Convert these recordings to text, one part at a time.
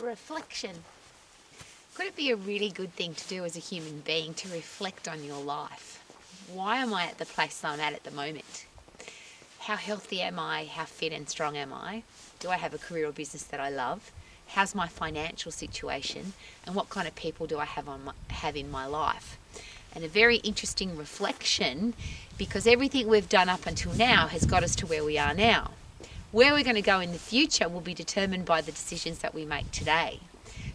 Reflection. Could it be a really good thing to do as a human being to reflect on your life? Why am I at the place I'm at the moment? How healthy am I? How fit and strong am I? Do I have a career or business that I love? How's my financial situation? And what kind of people do I have in my life? And a very interesting reflection, because everything we've done up until now has got us to where we are now. Where we're going to go in the future will be determined by the decisions that we make today.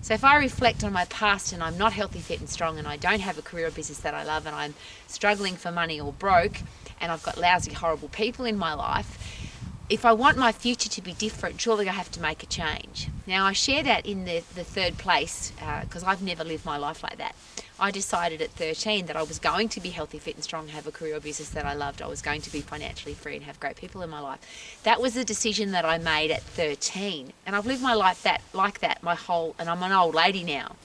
So if I reflect on my past and I'm not healthy, fit and strong, and I don't have a career or business that I love, and I'm struggling for money or broke, and I've got lousy, horrible people in my life, if I want my future to be different, surely I have to make a change. Now, I share that in the third place because I've never lived my life like that. I decided at 13 that I was going to be healthy, fit and strong, have a career or business that I loved. I was going to be financially free and have great people in my life. That was a decision that I made at 13. And I've lived my life like that and I'm an old lady now.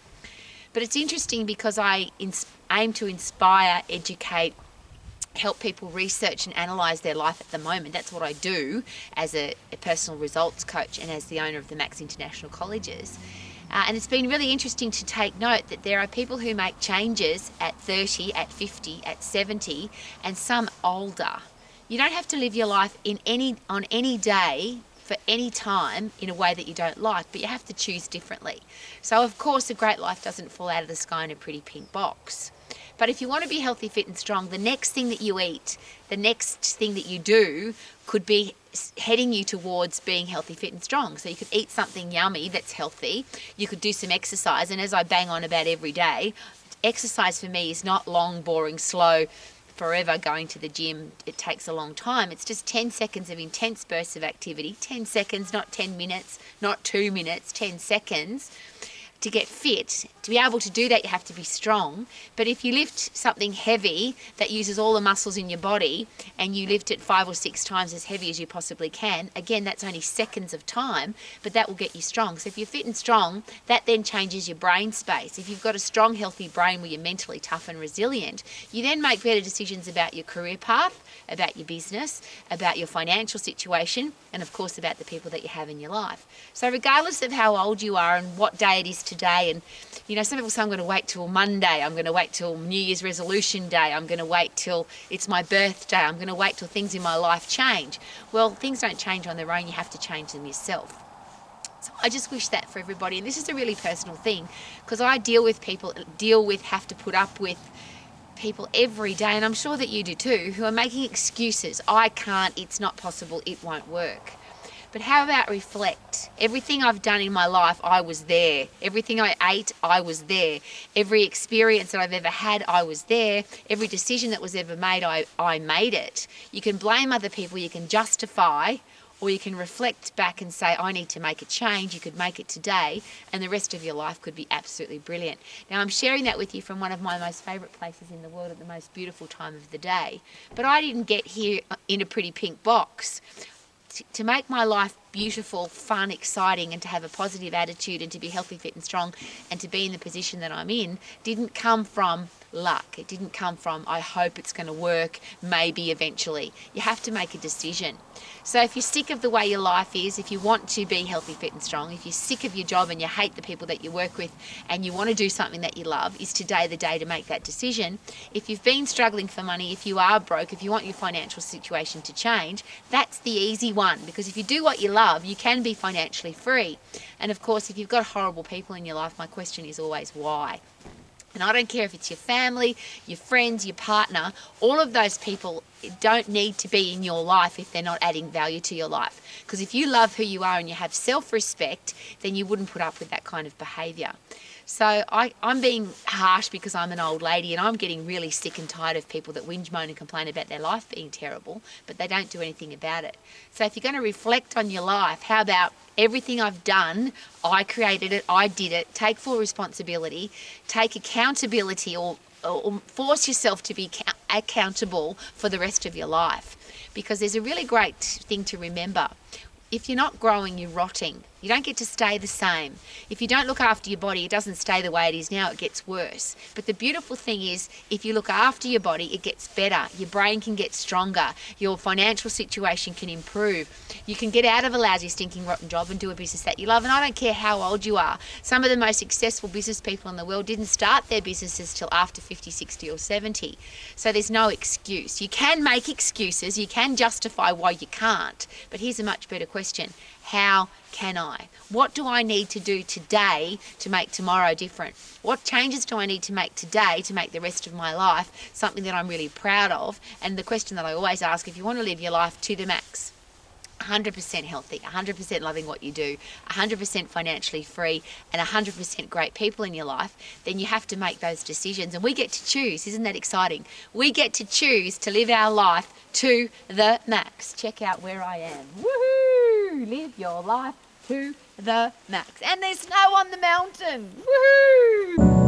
But it's interesting because I aim to inspire, educate, help people research and analyse their life at the moment. That's what I do as a personal results coach and as the owner of the Max International Colleges. And it's been really interesting to take note that there are people who make changes at 30, at 50, at 70, and some older. You don't have to live your life on any day for any time in a way that you don't like, but you have to choose differently. So of course a great life doesn't fall out of the sky in a pretty pink box. But if you want to be healthy, fit and strong, the next thing that you eat, the next thing that you do could be heading you towards being healthy, fit and strong. So you could eat something yummy that's healthy. You could do some exercise. And as I bang on about every day, exercise for me is not long, boring, slow, forever going to the gym. It takes a long time. It's just 10 seconds of intense bursts of activity. 10 seconds, not 10 minutes, not 2 minutes, 10 seconds. To get fit, to be able to do that, you have to be strong. But if you lift something heavy that uses all the muscles in your body and you lift it 5 or 6 times as heavy as you possibly can, again, that's only seconds of time, but that will get you strong. So if you're fit and strong, that then changes your brain space. If you've got a strong, healthy brain where you're mentally tough and resilient, you then make better decisions about your career path, about your business, about your financial situation, and of course about the people that you have in your life. So regardless of how old you are and what day it is today, and some people say I'm going to wait till Monday, I'm going to wait till New Year's resolution day, I'm going to wait till it's my birthday, I'm going to wait till things in my life change. Well, things don't change on their own, you have to change them yourself. So I just wish that for everybody, and this is a really personal thing because I have to put up with people every day, and I'm sure that you do too, who are making excuses. I can't, it's not possible, it won't work. But how about reflect? Everything I've done in my life, I was there. Everything I ate, I was there. Every experience that I've ever had, I was there. Every decision that was ever made, I made it. You can blame other people, you can justify, or you can reflect back and say, I need to make a change. You could make it today, and the rest of your life could be absolutely brilliant. Now, I'm sharing that with you from one of my most favourite places in the world at the most beautiful time of the day. But I didn't get here in a pretty pink box. To make my life beautiful, fun, exciting, and to have a positive attitude and to be healthy, fit and strong and to be in the position that I'm in didn't come from luck. It didn't come from, I hope it's going to work, maybe eventually. You have to make a decision. So if you're sick of the way your life is, if you want to be healthy, fit and strong, if you're sick of your job and you hate the people that you work with and you want to do something that you love, is today the day to make that decision. If you've been struggling for money, if you are broke, if you want your financial situation to change, that's the easy one, because if you do what you love, you can be financially free. And of course, if you've got horrible people in your life, my question is always why? And I don't care if it's your family, your friends, your partner, all of those people don't need to be in your life if they're not adding value to your life. Because if you love who you are and you have self-respect, then you wouldn't put up with that kind of behaviour. So I'm being harsh because I'm an old lady and I'm getting really sick and tired of people that whinge, moan and complain about their life being terrible, but they don't do anything about it. So if you're going to reflect on your life, how about everything I've done, I created it, I did it, take full responsibility, take accountability or force yourself to be accountable for the rest of your life. Because there's a really great thing to remember. If you're not growing, you're rotting. You don't get to stay the same. If you don't look after your body, it doesn't stay the way it is now, it gets worse. But the beautiful thing is, if you look after your body, it gets better. Your brain can get stronger. Your financial situation can improve. You can get out of a lousy, stinking, rotten job and do a business that you love. And I don't care how old you are. Some of the most successful business people in the world didn't start their businesses till after 50, 60 or 70. So there's no excuse. You can make excuses. You can justify why you can't. But here's a much better question. How can I? What do I need to do today to make tomorrow different? What changes do I need to make today to make the rest of my life something that I'm really proud of? And the question that I always ask, if you want to live your life to the max, 100% healthy, 100% loving what you do, 100% financially free, and 100% great people in your life, then you have to make those decisions. And we get to choose. Isn't that exciting? We get to choose to live our life to the max. Check out where I am. Woohoo! Live your life to the max. And there's snow on the mountain. Woohoo!